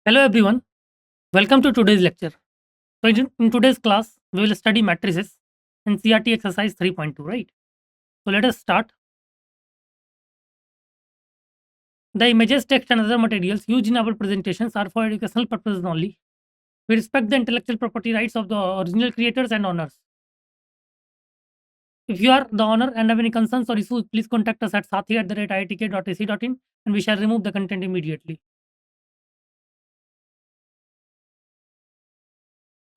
Hello everyone, welcome to today's lecture. So in today's class, we will study matrices in CRT exercise 3.2, right? So let us start. The images, text and other materials used in our presentations are for educational purposes only. We respect the intellectual property rights of the original creators and owners. If you are the owner and have any concerns or issues, please contact us at sathi@iitk.ac.in and we shall remove the content immediately.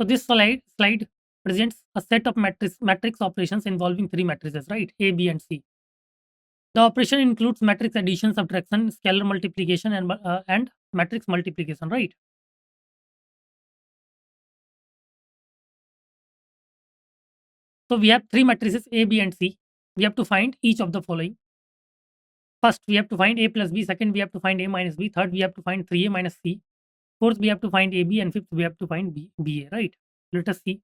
So this slide presents a set of matrix operations involving three matrices, right? A, B, and C. The operation includes matrix addition, subtraction, scalar multiplication, and matrix multiplication, right? So we have three matrices A, B, and C. We have to find each of the following. First, we have to find A plus B. Second, we have to find A minus B. Third, we have to find 3A minus C. Fourth, we have to find AB, and fifth, we have to find BA, right? Let us see.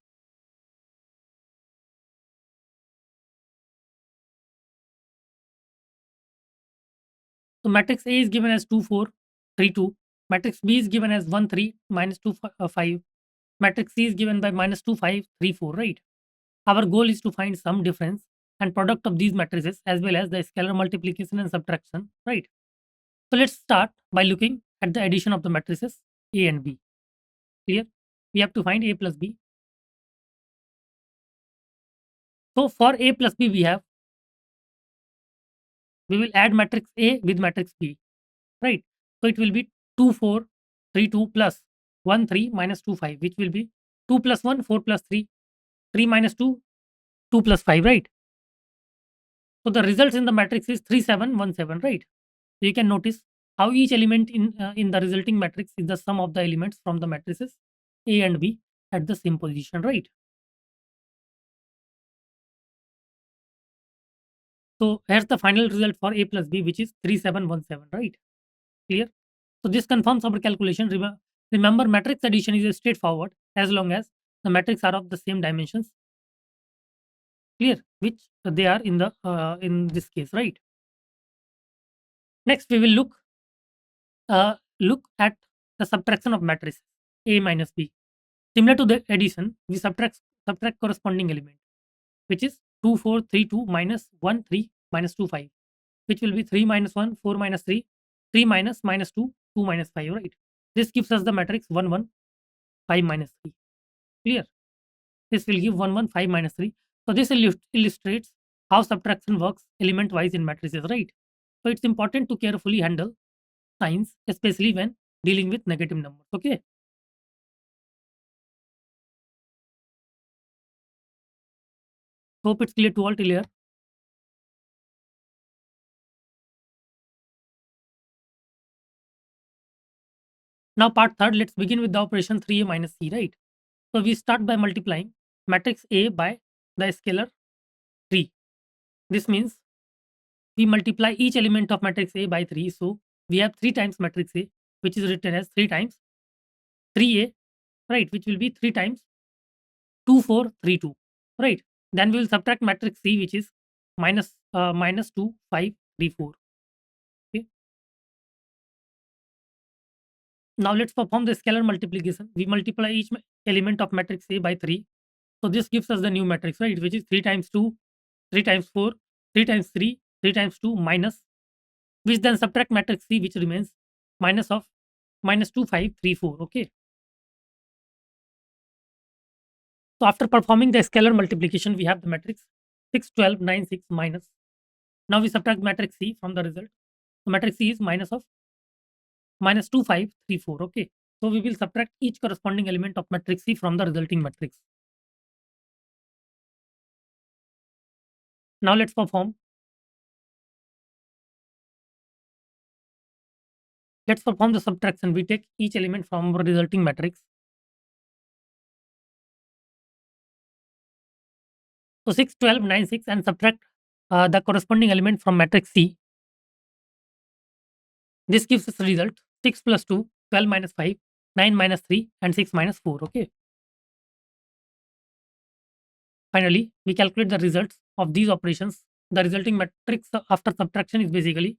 So matrix A is given as 2, 4, 3, 2. Matrix B is given as 1, 3, minus 2, 5. Matrix C is given by minus 2, 5, 3, 4, right? Our goal is to find some difference and product of these matrices as well as the scalar multiplication and subtraction, right? So let's start by looking at the addition of the matrices A and B. Clear? We have to find A plus B. So for A plus B, we will add matrix A with matrix B, right? So it will be 2, 4, 3, 2 plus 1, 3 minus 2, 5, which will be 2 plus 1, 4 plus 3, 3 minus 2, 2 plus 5, right? So the results in the matrix is 3, 7, 1, 7, right? So you can notice how each element in the resulting matrix is the sum of the elements from the matrices A and B at the same position, right? So here's the final result for A plus B, which is 3717, right? Clear? So this confirms our calculation. Remember, matrix addition is straightforward as long as the matrix are of the same dimensions. Clear? Which they are in this case, right? Next, we will look at the subtraction of matrices A minus B. Similar to the addition, we subtract corresponding element, which is 2, 4, 3, 2 minus 1, 3 minus 2, 5, which will be 3 minus 1, 4 minus 3, 3 minus 2, 2 minus 5, right? This gives us the matrix 1, 1, 5 minus 3. Clear? This will give 1, 1, 5 minus 3. So this illustrates how subtraction works element wise in matrices, right? So it's important to carefully handle signs, especially when dealing with negative numbers. Okay. Hope it's clear to all till here. Now part third, let's begin with the operation 3A minus C, right? So we start by multiplying matrix A by the scalar 3. This means we multiply each element of matrix A by 3. So we have 3 times matrix A, which is written as 3 times 3A, right? Which will be 3 times 2, 4, 3, 2, right? Then we will subtract matrix C, which is minus 2, 5, 3, 4. Okay. Now let's perform the scalar multiplication. We multiply each element of matrix A by 3. So this gives us the new matrix, right? Which is 3 times 2, 3 times 4, 3 times 3, 3 times 2 minus, which then subtract matrix C, which remains minus of minus 2, 5, 3, 4. Okay. So after performing the scalar multiplication, we have the matrix 6, 12, 9, 6 minus. Now we subtract matrix C from the result. So matrix C is minus of minus 2, 5, 3, 4. Okay. So we will subtract each corresponding element of matrix C from the resulting matrix. Now let's perform the subtraction. We take each element from our resulting matrix. So 6, 12, 9, 6 and subtract the corresponding element from matrix C. This gives us a result 6 plus 2, 12 minus 5, 9 minus 3 and 6 minus 4. Okay. Finally, we calculate the results of these operations. The resulting matrix after subtraction is basically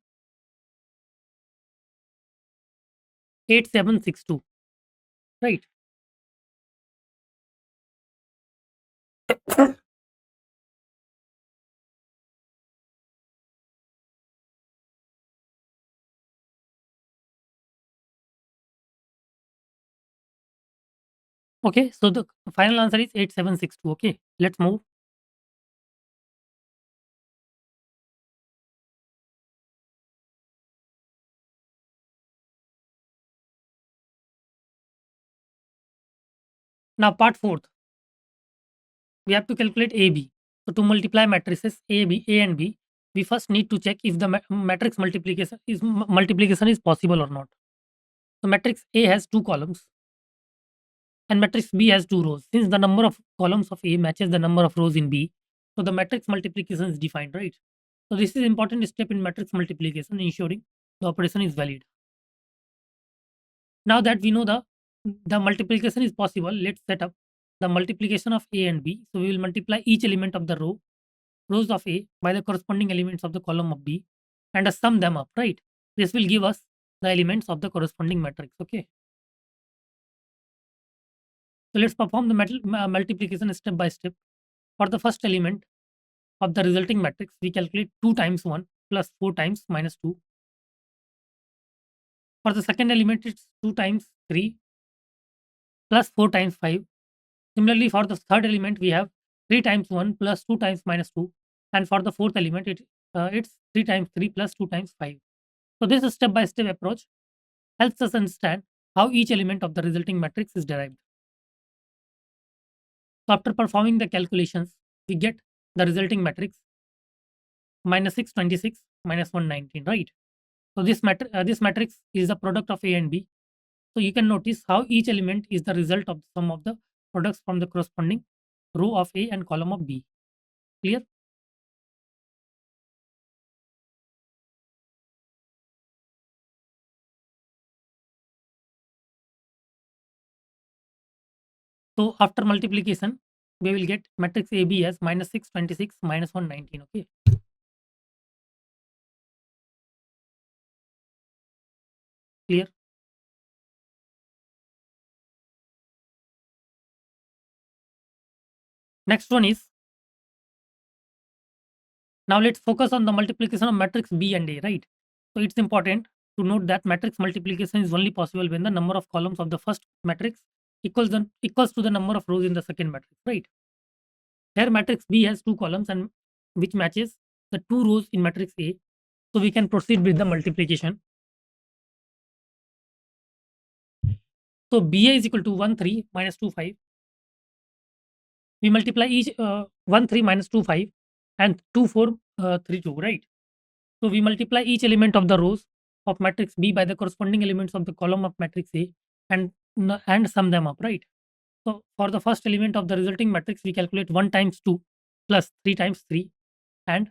8762. right? Okay, so the final answer is 8762. Okay, let's move. Now, part fourth, we have to calculate AB. So, to multiply matrices A and B, we first need to check if the matrix multiplication is possible or not. So, matrix A has two columns and matrix B has two rows. Since the number of columns of A matches the number of rows in B, so the matrix multiplication is defined, right? So, this is important step in matrix multiplication, ensuring the operation is valid. Now that we know the multiplication is possible, let's set up the multiplication of A and B. So we will multiply each element of the rows of A by the corresponding elements of the column of B and sum them up, right? This will give us the elements of the corresponding matrix. Okay. So let's perform the multiplication step by step. For the first element of the resulting matrix, we calculate 2 times 1 plus 4 times minus 2. For the second element, it's 2 times 3 plus 4 times 5. Similarly, for the third element, we have 3 times 1 plus 2 times minus 2. And for the fourth element, it's 3 times 3 plus 2 times 5. So this step-by-step approach helps us understand how each element of the resulting matrix is derived. So after performing the calculations, we get the resulting matrix minus 626 minus 119, right? So this matrix is the product of A and B. So you can notice how each element is the result of the sum of the products from the corresponding row of A and column of B. Clear? So after multiplication, we will get matrix AB as minus 626 minus 119. Okay. Clear? Next one is, now let's focus on the multiplication of matrix B and A, right? So it's important to note that matrix multiplication is only possible when the number of columns of the first matrix equals to the number of rows in the second matrix, right? Here matrix B has two columns and which matches the two rows in matrix A. So we can proceed with the multiplication. So BA is equal to 1 3 minus 2 5. We multiply each 1 3 minus 2 5 and 2 4 3 2, right? So we multiply each element of the rows of matrix B by the corresponding elements of the column of matrix A and and sum them up, right? So for the first element of the resulting matrix, we calculate 1 times 2 plus 3 times 3, and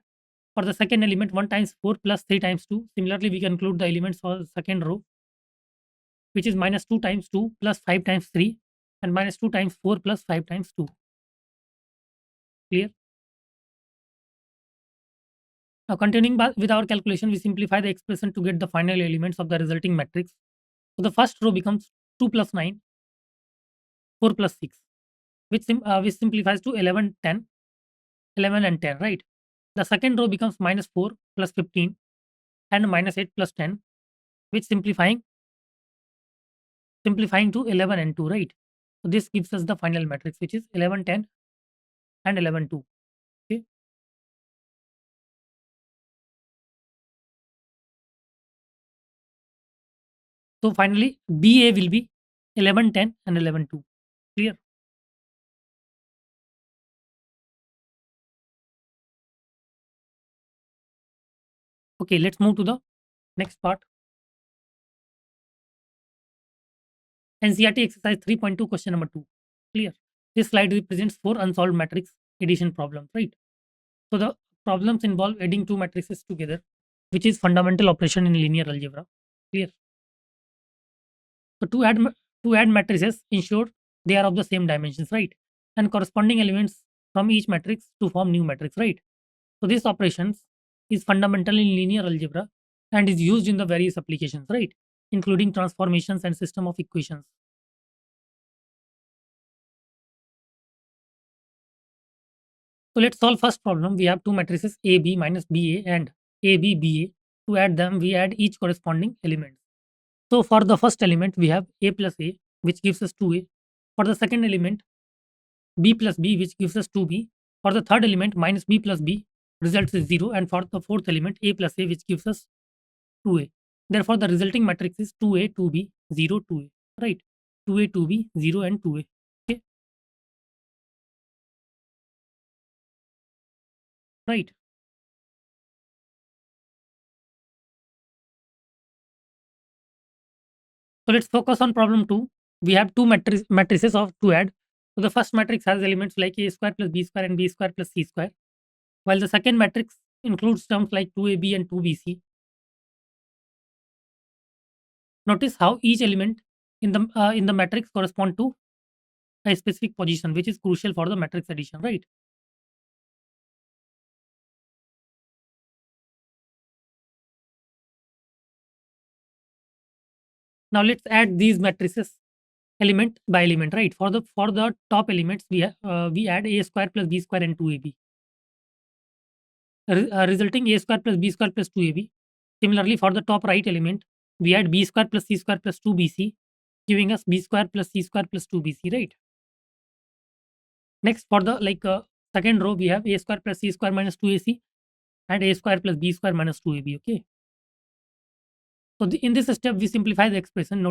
for the second element 1 times 4 plus 3 times 2. Similarly, we conclude the elements for the second row, which is minus 2 times 2 plus 5 times 3 and minus 2 times 4 plus 5 times 2. Clear? Now continuing with our calculation, we simplify the expression to get the final elements of the resulting matrix. So the first row becomes 2 plus 9, 4 plus 6, which simplifies to 11, 10, 11 and 10, right? The second row becomes minus 4 plus 15 and minus 8 plus 10, which simplifying to 11 and 2, right? So this gives us the final matrix, which is 11, 10 and 11, 2. Okay. So finally, BA will be 11, 10 and 11, 2. Clear? Okay, let's move to the next part. NCERT exercise 3.2 question number 2. Clear? This slide represents 4 unsolved matrix addition problems, right? So the problems involve adding two matrices together, which is fundamental operation in linear algebra. Clear? So to add matrices, ensure they are of the same dimensions, right? And corresponding elements from each matrix to form new matrix, right? So this operations is fundamental in linear algebra and is used in the various applications, right? Including transformations and system of equations. So let's solve first problem. We have two matrices AB minus BA and AB BA. To add them, we add each corresponding element. So for the first element, we have A plus A, which gives us 2A. For the second element, B plus B, which gives us 2B. For the third element, minus B plus B results is 0. And for the fourth element, A plus A, which gives us 2A. Therefore, the resulting matrix is 2A, 2B, 0, 2A. Right? 2A, 2B, 0, and 2A. Okay? Right? So let's focus on problem 2. We have two matrices of to add. So the first matrix has elements like A square plus B square and B square plus C square, while the second matrix includes terms like 2AB and 2BC. Notice how each element in the matrix correspond to a specific position, which is crucial for the matrix addition, right? Now let's add these matrices element by element, right? For the top elements, we add A square plus B square and 2AB, resulting A square plus B square plus 2AB. Similarly, for the top right element, we add B square plus C square plus 2BC, giving us B square plus C square plus 2BC, right? Next, for the second row, we have A square plus C square minus 2AC and A square plus B square minus 2AB. Okay. So in this step, we simplify the expression.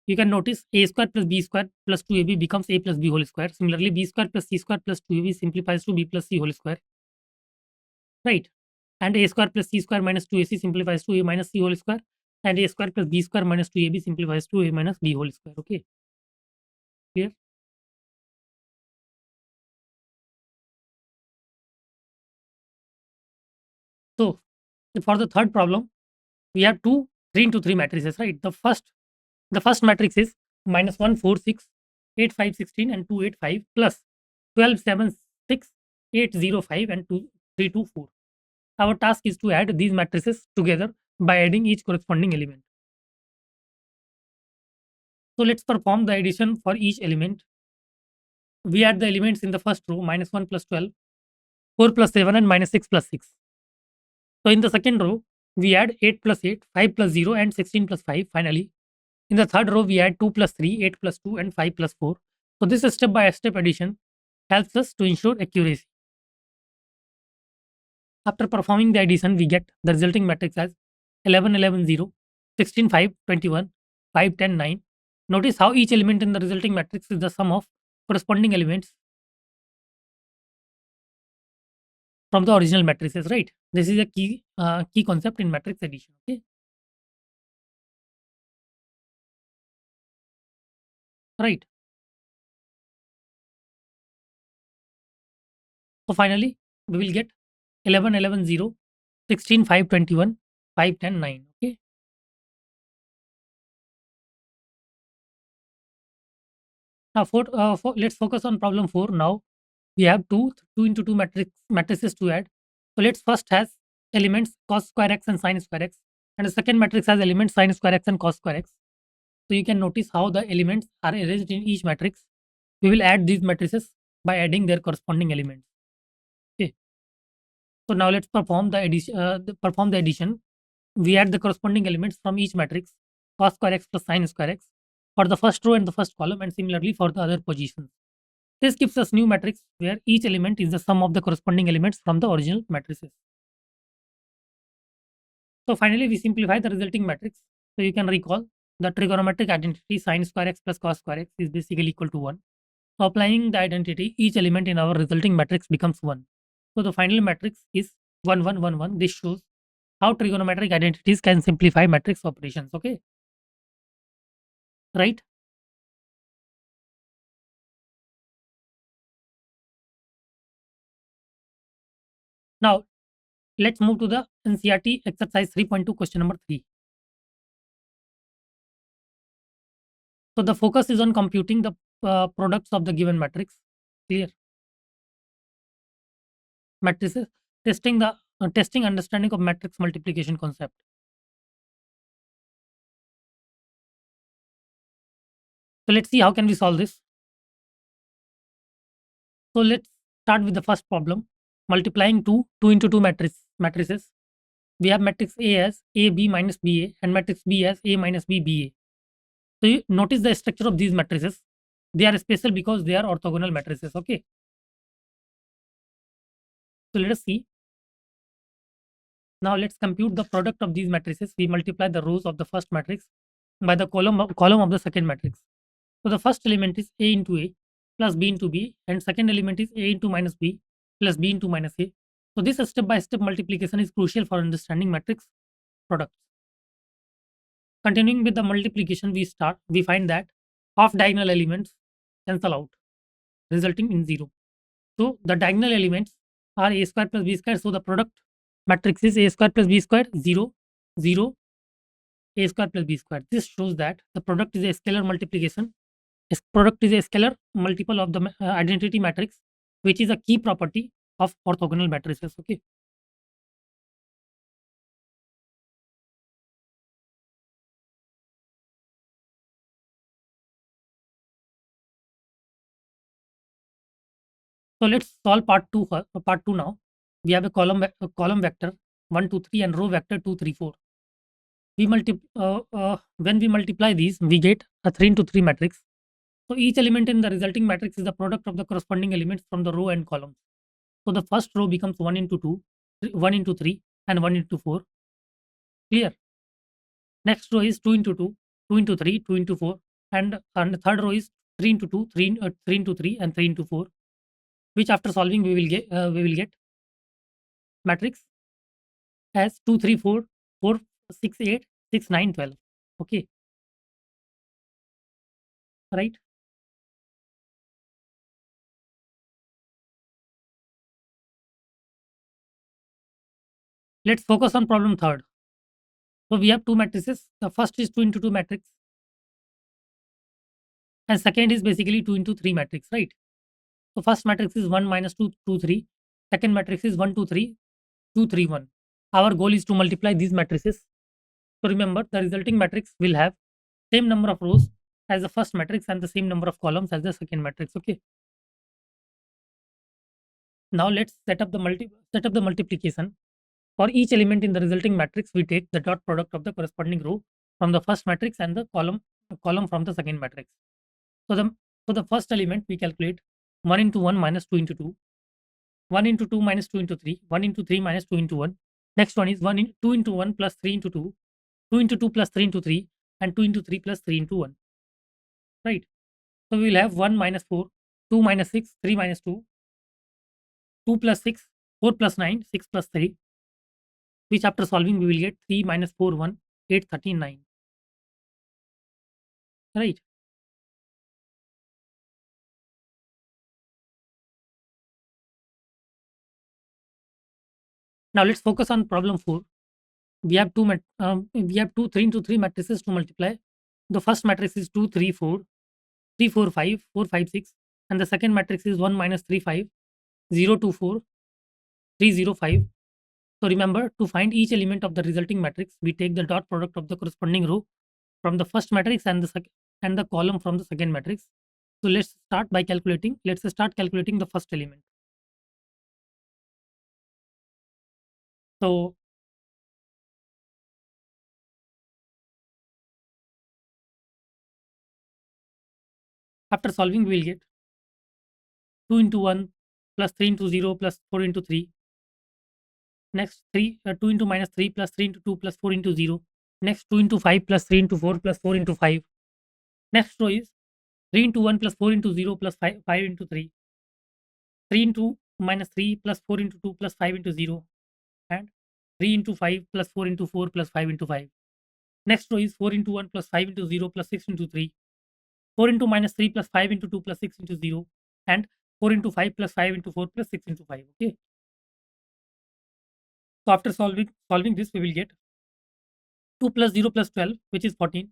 You can notice A square plus B square plus 2AB becomes A plus B whole square. Similarly, B square plus C square plus 2AB simplifies to B plus C whole square, right? And A square plus C square minus 2AC simplifies to A minus C whole square, and A square plus B square minus 2AB simplifies to A minus B whole square. Okay, clear? So for the third problem, we have two 3 into 3 matrices, right? The first matrix is minus 1, 4, 6, 8, 5, 16, and 2, 8, 5 plus 12, 7, 6, 8, 0, 5, and 2, 3, 2, 4. Our task is to add these matrices together by adding each corresponding element. So let's perform the addition for each element. We add the elements in the first row minus 1 plus 12, 4 plus 7, and minus 6 plus 6. So in the second row, we add 8 plus 8, 5 plus 0, and 16 plus 5. Finally, in the third row, we add 2 plus 3, 8 plus 2, and 5 plus 4. So this step by step addition helps us to ensure accuracy. After performing the addition, we get the resulting matrix as 11, 11, 0, 16, 5, 21, 5, 10, 9. Notice how each element in the resulting matrix is the sum of corresponding elements from the original matrices, right? This is a key concept in matrix addition. Okay, right. So finally, we will get 11, 11, 0, 16, 5, 21, 5, 10, 9. Okay. Now let's focus on problem 4. Now we have two into two matrices to add. So let's first has elements cos square x and sin square x, and the second matrix has elements sin square x and cos square x. So you can notice how the elements are arranged in each matrix. We will add these matrices by adding their corresponding elements. Okay. So now let's perform the addition. Perform the addition. We add the corresponding elements from each matrix cos square x plus sin square x for the first row and the first column, and similarly for the other positions. This gives us new matrix where each element is the sum of the corresponding elements from the original matrices. So finally, we simplify the resulting matrix. So you can recall the trigonometric identity sin square x plus cos square x is basically equal to 1. So applying the identity, each element in our resulting matrix becomes 1. So the final matrix is 1, 1, 1, 1. This shows how trigonometric identities can simplify matrix operations. Okay, right? Now let's move to the NCERT exercise 3.2 question number 3. So the focus is on computing the products of the given matrix. Clear? Matrices, testing understanding of matrix multiplication concept. So let's see how can we solve this. So let's start with the first problem. Multiplying two into two matrices. We have matrix A as AB minus BA and matrix B as A minus B BA. So you notice the structure of these matrices. They are special because they are orthogonal matrices. Okay. So let us see. Now let's compute the product of these matrices. We multiply the rows of the first matrix by the column of the second matrix. So the first element is A into A plus B into B, and second element is A into minus B plus B into minus A. So this step-by-step multiplication is crucial for understanding matrix products. Continuing with the multiplication, we find that off diagonal elements cancel out, resulting in 0. So the diagonal elements are A square plus B square. So the product matrix is A square plus B square, 0, 0, A square plus B square. This shows that the product is a scalar multiplication. Its product is a scalar multiple of the identity matrix, which is a key property of orthogonal matrices. Okay. So let's solve part two now. We have a column vector 1, 2, 3 and row vector 2, 3, 4. When we multiply these, we get a 3 into 3 matrix. So each element in the resulting matrix is the product of the corresponding elements from the row and columns. So the first row becomes 1 into 2, 1 into 3 and 1 into 4. Clear? Next row is 2 into 2, 2 into 3, 2 into 4, and the third row is 3 into 2, 3 into 3 and 3 into 4, which after solving we will get matrix as 2, 3, 4, 4, 6, 8, 6, 9, 12. Okay, right? Let's focus on problem third. So we have two matrices. The first is 2 into 2 matrix, and second is basically 2 into 3 matrix, right? So first matrix is 1 minus 2, 2, 3. Second matrix is 1, 2, 3, 2, 3, 1. Our goal is to multiply these matrices. So remember, the resulting matrix will have same number of rows as the first matrix and the same number of columns as the second matrix. Okay. Now let's set up the multiplication. For each element in the resulting matrix, we take the dot product of the corresponding row from the first matrix and the column from the second matrix. So the first element we calculate 1 into 1 minus 2 into 2, 1 into 2 minus 2 into 3, 1 into 3 minus 2 into 1. Next one is 2 into 1 plus 3 into 2, 2 into 2 plus 3 into 3, and 2 into 3 plus 3 into 1. Right. So we will have 1 minus 4, 2 minus 6, 3 minus 2, 2 plus 6, 4 plus 9, 6 plus 3, which after solving we will get 3 minus 4, 1, 8, 13, 9. Right. Now let's focus on problem 4. We have two 3 into 3 matrices to multiply. The first matrix is 2, 3, 4, 3, 4, 5, 4, 5, 6, and the second matrix is 1 minus 3, 5, 0, 2, 4, 3, 0, 5. So remember, to find each element of the resulting matrix, we take the dot product of the corresponding row from the first matrix and the column from the second matrix. So let's start calculating the first element. So after solving, we will get 2 into 1 plus 3 into 0 plus 4 into 3. Next 2 into minus 3 plus 3 into 2 plus 4 into 0. Next 2 into 5 plus 3 into 4 plus 4 into 5. Next row is 3 into 1 plus 4 into 0 plus 5 into 3. 3 into minus 3 plus 4 into 2 plus 5 into 0. And 3 into 5 plus 4 into 4 plus 5 into 5. Next row is 4 into 1 plus 5 into 0 plus 6 into 3. 4 into minus 3 plus 5 into 2 plus 6 into 0. And 4 into 5 plus 5 into 4 plus 6 into 5. Okay. So after solving this, we will get 2 plus 0 plus 12, which is 14.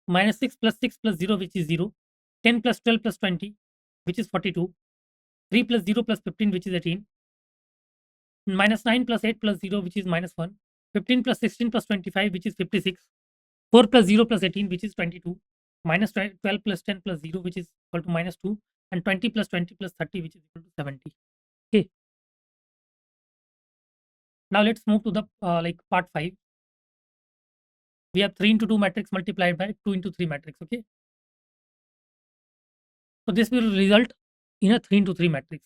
Minus 6 plus 6 plus 0, which is 0. 10 plus 12 plus 20, which is 42. 3 plus 0 plus 15, which is 18. Minus 9 plus 8 plus 0, which is minus 1. 15 plus 16 plus 25, which is 56. 4 plus 0 plus 18, which is 22. Minus 12 plus 10 plus 0, which is equal to minus 2. and 20 plus 20 plus 30, which is equal to 70. Okay. Now let's move to the part 5. We have 3 into 2 matrix multiplied by 2 into 3 matrix. Okay. So this will result in a 3 into 3 matrix.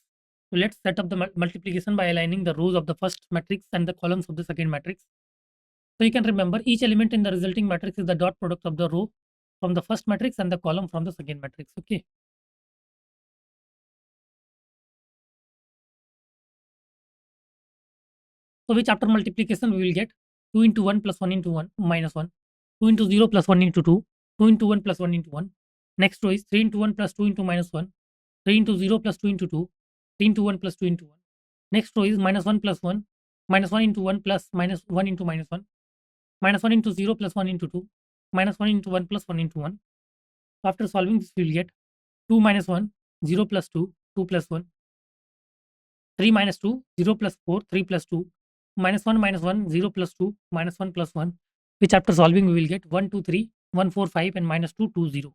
So let's set up the multiplication by aligning the rows of the first matrix and the columns of the second matrix. So you can remember each element in the resulting matrix is the dot product of the row from the first matrix and the column from the second matrix. Okay. So which after multiplication we will get 2 into 1 plus 1 into 1 minus 1, 2 into 0 plus 1 into 2, 2 into 1 plus 1 into 1. Next row is 3 into 1 plus 2 into minus 1, 3 into 0 plus 2 into 2, 3 into 1 plus 2 into 1. Next row is minus 1 plus 1, minus 1 into 1 plus minus 1 into minus 1, minus 1 into 0 plus 1 into 2, minus 1 into 1 plus 1 into 1. So after solving this we will get 2 minus 1, 0 plus 2, 2 plus 1, 3 minus 2, 0 plus 4, 3 plus 2, minus 1 minus 1, 0 plus 2, minus 1 plus 1, which after solving we will get 1, 2, 3, 1, 4, 5 and minus 2, 2, 0.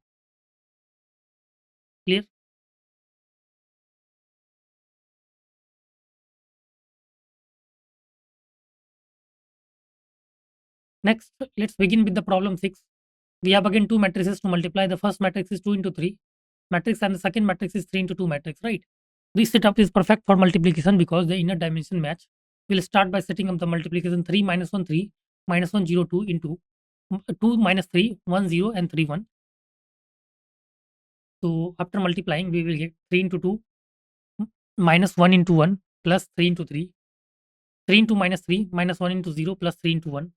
Clear? Next, let's begin with the problem 6. We have again two matrices to multiply. The first matrix is 2 into 3 matrix and the second matrix is 3 into 2 matrix, right? This setup is perfect for multiplication because the inner dimension match. We'll start by setting up the multiplication 3 minus 1 3 minus 1 0 2 into 2 minus 3 1 0 and 3 1. So after multiplying we will get 3 into 2 minus 1 into 1 plus 3 into 3, 3 into minus 3 minus 1 into 0 plus 3 into 1,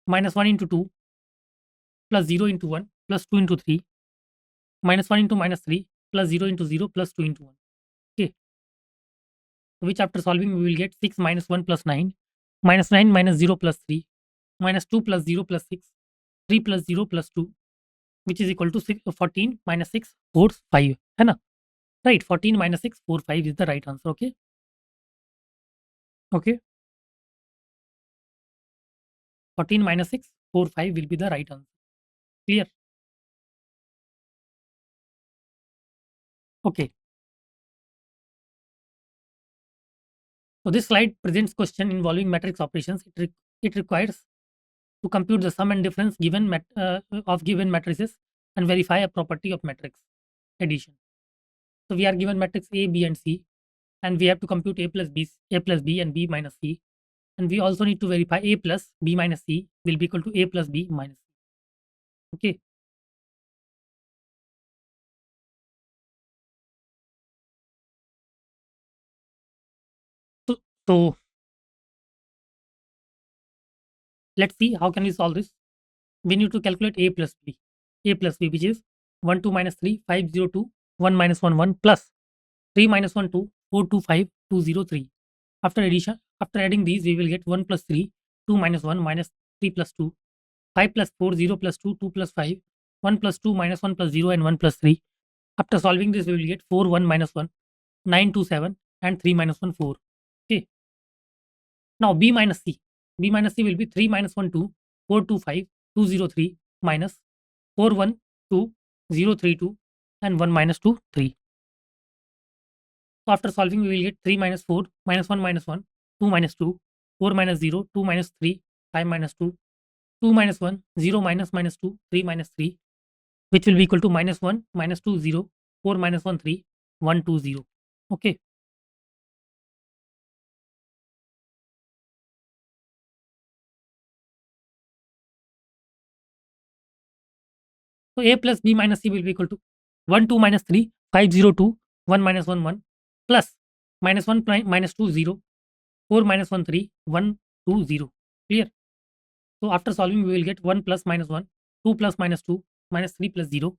minus 1 into 2 plus 0 into 1 plus 2 into 3, minus 1 into minus 3 plus 0 into 0 plus 2 into 1. Okay. Which after solving we will get 6 minus 1 plus 9, minus 9 minus 0 plus 3, minus 2 plus 0 plus 6, 3 plus 0 plus 2, which is equal to 14 minus 6 4 5. है ना? Right, 14 minus 6 4 5 is the right answer. Okay. Okay. 14 minus 6 4 5 will be the right answer. Clear? Okay. So this slide presents question involving matrix operations. It requires to compute the sum and difference of given matrices and verify a property of matrix addition. So we are given matrix A, B, and C, and we have to compute A plus B, and B minus C, and we also need to verify A plus B minus C will be equal to A plus B minus C. Okay. So let's see how can we solve this. We need to calculate A plus B, which is 1 2 minus 3 5 0 2 1 minus 1 1 plus 3 minus 1 2 4 2 5 2 0 3. After adding these, we will get 1 plus 3 2 minus 1 minus 3 plus 2 5 plus 4 0 plus 2 2 plus 5 1 plus 2 minus 1 plus 0 and 1 plus 3. After solving this, we will get 4 1 minus 1 9 2 7 and 3 minus 1 4. Okay. Now B minus C. B minus C will be 3 minus 1 2 4 2 5 2 0 3 minus 4 1 2 0 3 2 and 1 minus 2 3. So after solving, we will get 3 minus 4 minus 1 minus 1 2 minus 2 4 minus 0 2 minus 3 5 minus 2 2 minus 1 0 minus 2 3 minus 3, which will be equal to minus 1 minus 2 0 4 minus 1 3 1 2 0. Okay. So A plus B minus C will be equal to 1 2 minus 3 5 0 2 1 minus 1 1 plus minus 1 minus 2 0 4 minus 1 3 1 2 0. Clear? So after solving, we will get 1 plus minus 1 2 plus minus 2 minus 3 plus 0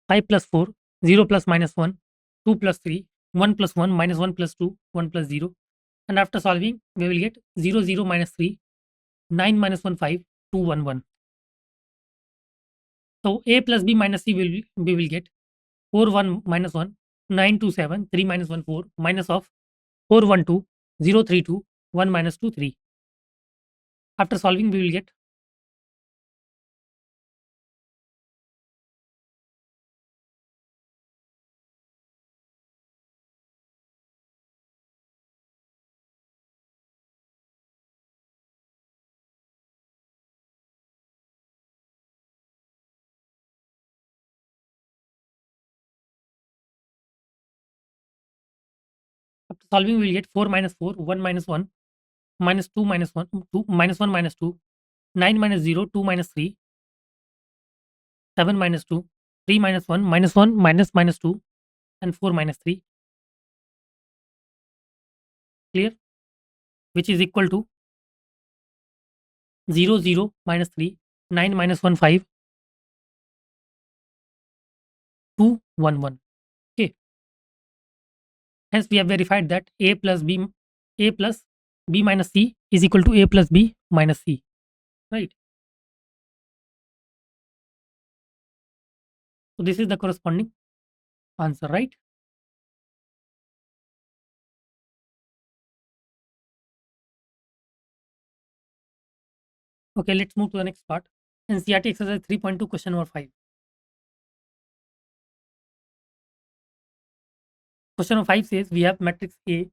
5 plus 4 0 plus minus 1 2 plus 3 1 plus 1 minus 1 plus 2 1 plus 0. And after solving, we will get 0 0 minus 3 9 minus 1 5 2 1 1. So A plus B minus C we will get 4 1 minus 1 9 2 7 3 minus 1 4 minus of 4 1 2 0 3 2 1 minus 2 3. After solving, we will get solving we will get 4 minus 4, 1 minus 1, minus 2 minus 1, 2 minus 1 minus 2, 9 minus 0, 2 minus 3, 7 minus 2, 3 minus 1, minus 2, and 4 minus 3. Clear? Which is equal to 0, 0 minus 3, 9 minus 1, 5, 2, 1, 1. Okay. Hence, we have verified that a plus b minus c is equal to a plus b minus c. Right. So this is the corresponding answer, right? Okay, let's move to the next part. NCERT exercise 3.2, question number 5. Question number 5 says we have matrix A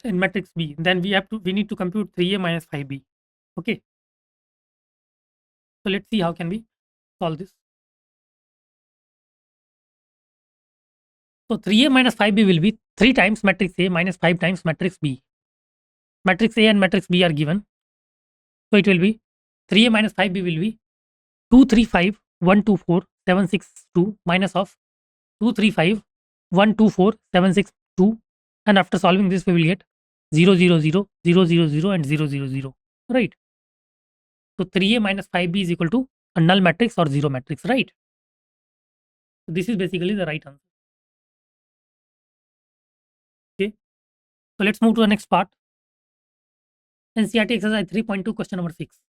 and matrix B. Then we need to compute 3A minus 5B. Okay. So let's see how can we solve this. So 3A minus 5B will be 3 times matrix A minus 5 times matrix B. Matrix A and matrix B are given. So it will be 3A minus 5B will be 2, 3, 5, 1, 2, 4, 7, 6, 2 minus of 2, 3, 5, 1, 2, 4, 7, 6, 2. And after solving this, we will get 0, 0, 0, 0, 0, 0, and 0, 0, 0. Right. So 3A minus 5B is equal to a null matrix or zero matrix, right? So this is basically the right answer. Okay. So let's move to the next part. NCERT exercise 3.2, question number 6.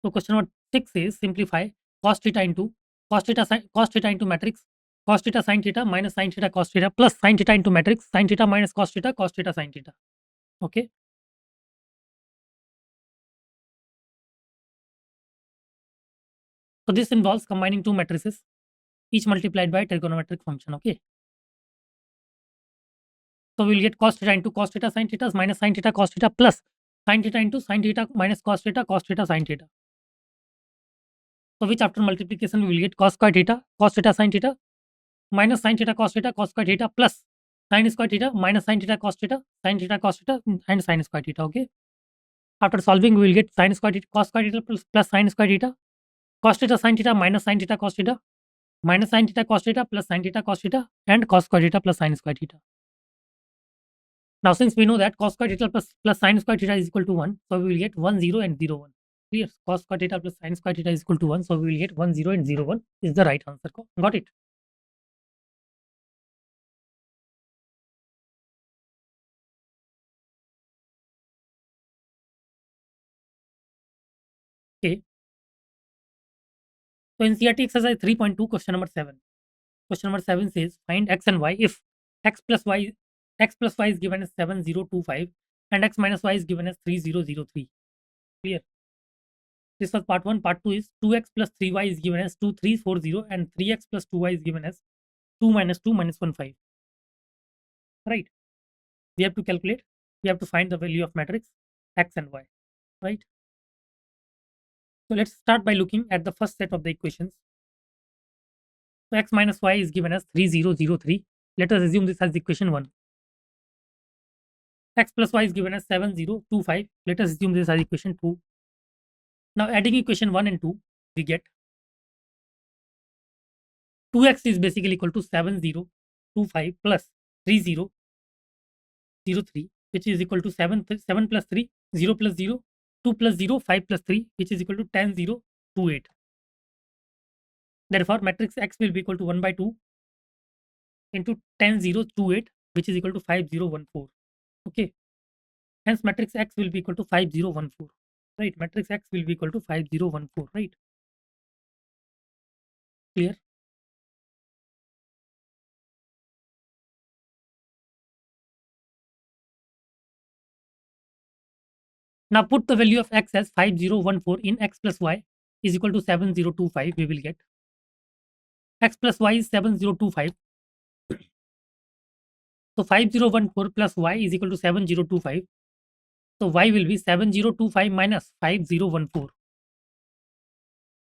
So question number 6 is simplify cos theta into cos theta into matrix cos theta sin theta minus sin theta cos theta plus sin theta into matrix sin theta minus cos theta sin theta. Okay. So this involves combining two matrices, each multiplied by trigonometric function. Okay. So we will get cos theta into cos theta sin theta minus sin theta cos theta plus sin theta into sin theta minus cos theta sin theta. So which after multiplication we will get cos square theta sin theta minus sin theta cos square theta plus sin square theta minus sin theta cos theta and sin square theta. Okay. After solving we will get sin square theta cos square theta plus sin square theta cos theta sin theta minus sin theta cos theta minus sin theta cos theta plus sin theta cos theta and cos square theta plus sin square theta. Now since we know that cos square theta plus sin square theta is equal to 1, so we will get 1, 0 and 0, 1. Clear? Cos square theta plus sin square theta is equal to 1, so we will get 1, 0 and 0, 1 is the right answer. Got it? Okay. So NCERT exercise 3.2, question number 7. Question number 7 says find x and y if x plus y is given as 7025 and x minus y is given as 3003. Clear? This was part 1. Part 2 is 2x plus 3y is given as 2340 and 3x plus 2y is given as 2 minus 2 minus 1 5. Right? We have to calculate. We have to find the value of matrix x and y. Right? So let's start by looking at the first set of the equations. So x minus y is given as 3003. Let us assume this as equation 1. X plus y is given as 7025. Let us assume this as equation 2. Now adding equation 1 and 2, we get 2x is basically equal to 7025 plus 3003, which is equal to 7 plus 3, 0 plus 0, 2 plus 0, 5 plus 3, which is equal to 10028. Therefore, matrix x will be equal to 1 by 2 into 10028, which is equal to 5014. Okay. Hence, matrix x will be equal to 5014. Right. Matrix x will be equal to 5014. Right. Clear? Now put the value of x as 5014 in x plus y is equal to 7025. We will get x plus y is 7025. So 5014 plus y is equal to 7025. So y will be 7025 minus 5014.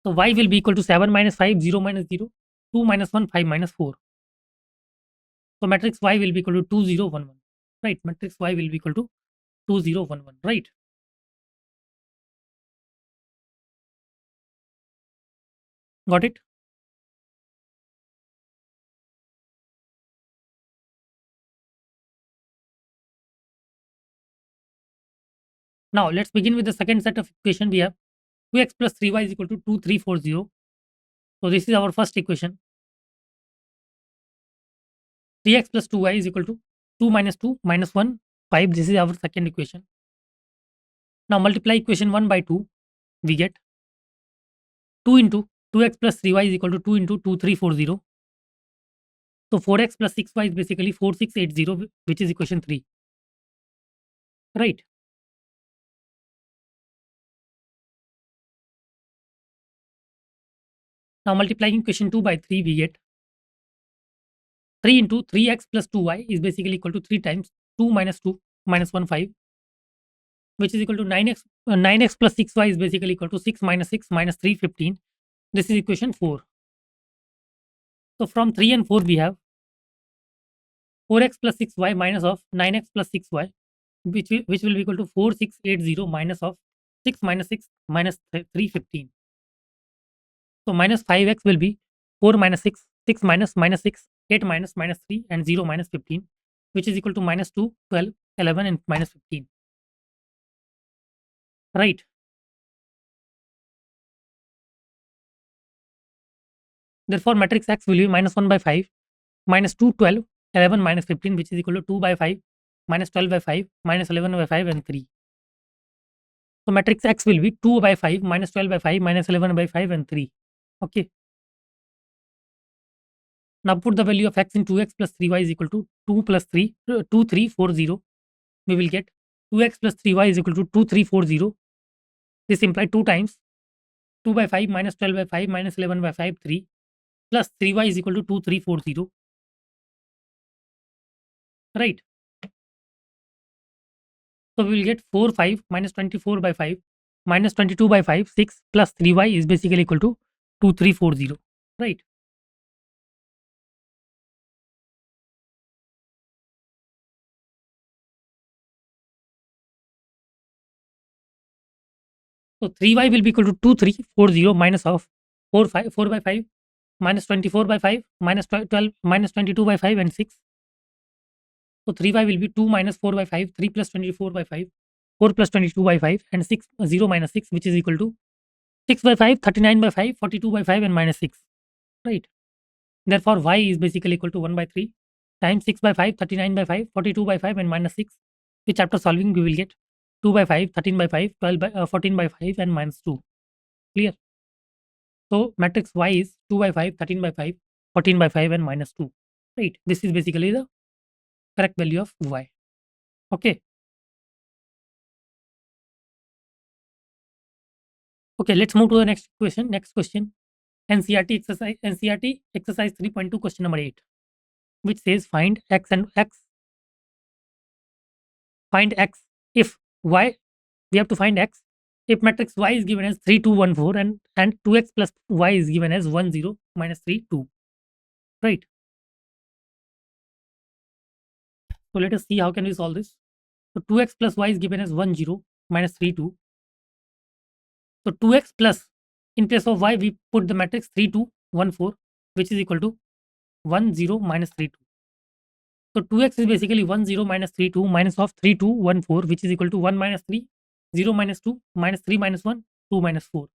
So y will be equal to 7 minus 5, 0 minus 0, 2 minus 1, 5 minus 4. So matrix y will be equal to 2011. right? Matrix Y will be equal to 2 0 1 1, right? Got it? Now let's begin with the second set of equation. We have 2x plus 3y is equal to 2 3 4 0. So this is our first equation. 3x plus 2y is equal to 2 minus 2 minus 1 5. This is our second equation. Now multiply equation 1 by 2. We get 2 into 2x plus 3y is equal to 2 into 2 3 4 0. So 4x plus 6y is basically 4 6 8 0, which is equation 3, right? Now multiplying equation 2 by 3, we get 3 into 3x plus 2y is basically equal to 3 times 2 minus 2 minus 1 5, which is equal to 9x. 9x plus 6y is basically equal to 6 minus 6 minus 3 15. This is equation 4. So from 3 and 4 we have 4x plus 6y minus of 9x plus 6y, which will be equal to 4 6 8 0 minus of 6 minus 6 minus 3 15. So minus 5x will be 4 minus 6, 6 minus minus 6, 8 minus minus 3, and 0 minus 15, which is equal to minus 2, 12, 11, and minus 15. Right. Therefore, matrix X will be minus 1 by 5, minus 2, 12, 11, minus 15, which is equal to 2 by 5, minus 12 by 5, minus 11 by 5, and 3. So matrix X will be 2 by 5, minus 12 by 5, minus 11 by 5, and 3. Okay. Now put the value of x in 2x plus 3y is equal to 2 plus 3, 2, 3, 4, 0. We will get 2x plus 3y is equal to 2, 3, 4, 0. This implies 2 times 2 by 5 minus 12 by 5 minus 11 by 5, 3, plus 3y is equal to 2, 3, 4, 0. Right. So we will get 4, 5 minus 24 by 5 minus 22 by 5, 6, plus 3y is basically equal to 2, 3, 4, 0. Right. So 3y will be equal to 2, 3, 4, 0 minus of 4, 5, 4 by 5 minus 24 by 5 minus 12 minus 22 by 5 and 6. So 3y will be 2 minus 4 by 5, 3 plus 24 by 5, 4 plus 22 by 5, and 6, 0 minus 6, which is equal to 6 by 5, 39 by 5, 42 by 5, and minus 6. Right. Therefore, y is basically equal to 1 by 3 times 6 by 5, 39 by 5, 42 by 5, and minus 6, which after solving we will get 2 by 5, 13 by 5, 12 by 14 by 5, and minus 2. Clear? So matrix Y is 2 by 5, 13 by 5, 14 by 5, and minus 2. Right. This is basically the correct value of Y. Okay. Okay, let's move to the next question. Next question. NCERT exercise 3.2 question number 8, which says find x and x. Find x if y. We have to find x if matrix Y is given as 3 2 1 4 and 2x plus y is given as 1 0 minus 3 2. Right. So let us see how can we solve this. So 2x plus y is given as 1 0 minus 3 2. So 2x plus, in place of y we put the matrix 3 2 1 4, which is equal to 1 0 minus 3 2. So 2x is basically 1 0 minus 3 2 minus of 3 2 1 4, which is equal to 1 minus 3, 0 minus 2, minus 3 minus 1, 2 minus 4.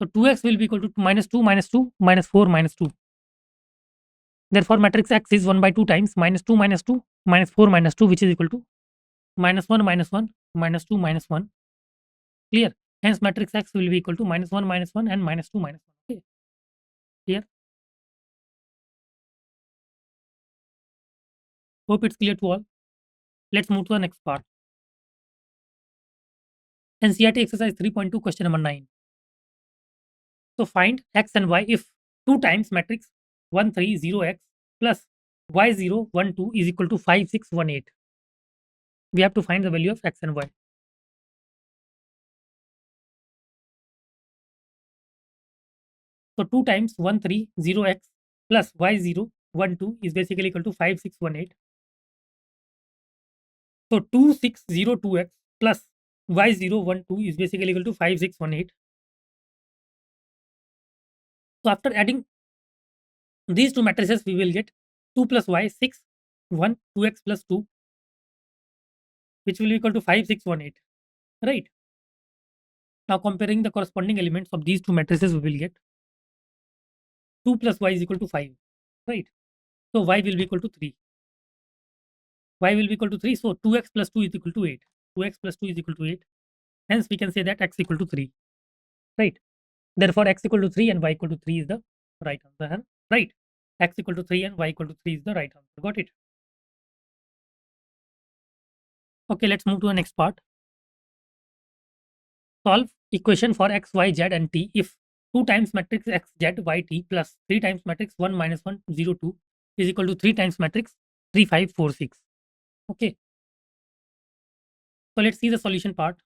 So 2x will be equal to minus 2 minus 2 minus 4 minus 2. Therefore, matrix X is 1 by 2 times minus 2 minus 2 minus 4 minus 2, which is equal to minus 1 minus 1 minus 2 minus 1. Clear? Hence, matrix X will be equal to minus 1 minus 1 and minus 2 minus 1. Okay. Clear? Hope it's clear to all. Let's move to the next part. NCERT exercise 3.2 question number 9. So find x and y if 2 times matrix 1 3 0 x plus y 0 1 2 is equal to 5 6 1 8. We have to find the value of x and y. So 2 times 1 3 0 x plus y 0 1 2 is basically equal to 5 6 1 8. So 2602x plus y012 is basically equal to 5618. So after adding these two matrices, we will get 2 plus y 6 1 2x plus 2, which will be equal to 5618. Right. Now comparing the corresponding elements of these two matrices, we will get 2 plus y is equal to 5. Right. So y will be equal to 3. Y will be equal to 3. So 2x plus 2 is equal to 8. 2x plus 2 is equal to 8. Hence we can say that x equal to 3. Right. Therefore x equal to 3 and y equal to 3 is the right answer. Right. X equal to 3 and y equal to 3 is the right answer. Got it? Okay, let's move to the next part. Solve equation for x, y, z and t if 2 times matrix x, z, y, t plus 3 times matrix 1 minus 1 0 2 is equal to 3 times matrix 3 5 4 6. Okay. So let's see the solution part.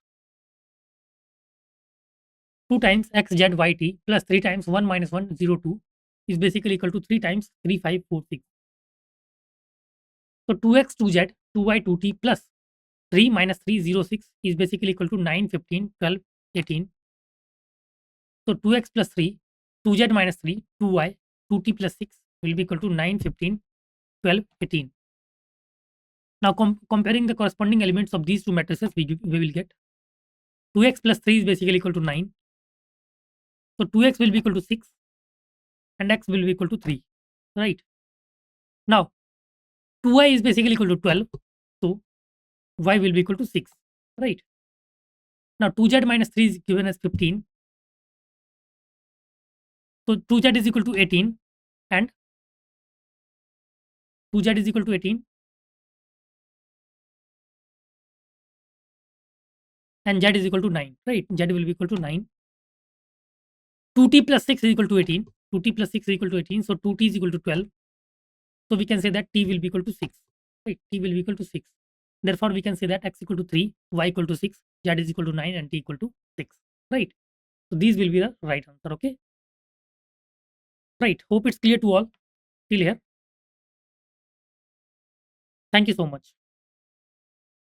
2 times x, z, y, t plus 3 times 1 minus 1 0 2 is basically equal to 3 times 3 5 4 6. So 2x 2z 2y 2t plus 3 minus 3 0 6 is basically equal to 9 15 12 18. So 2x plus 3, 2z minus 3, 2y, 2t plus 6 will be equal to 9, 15, 12, 18. Now comparing the corresponding elements of these two matrices, we will get 2x plus 3 is basically equal to 9. So 2x will be equal to 6 and x will be equal to 3. Right. Now 2y is basically equal to 12. So y will be equal to 6. Right. Now 2z minus 3 is given as 15. So 2z is equal to 18 and 2z is equal to 18 and z is equal to 9. Right. Z will be equal to 9. 2t plus 6 is equal to 18. 2t plus 6 is equal to 18. So 2t is equal to 12. So we can say that t will be equal to 6. Right. T will be equal to 6. Therefore, we can say that x equal to 3, y equal to 6, z is equal to 9, and t equal to 6. Right. So these will be the right answer. Okay. Right. Hope it's clear to all till here. Thank you so much.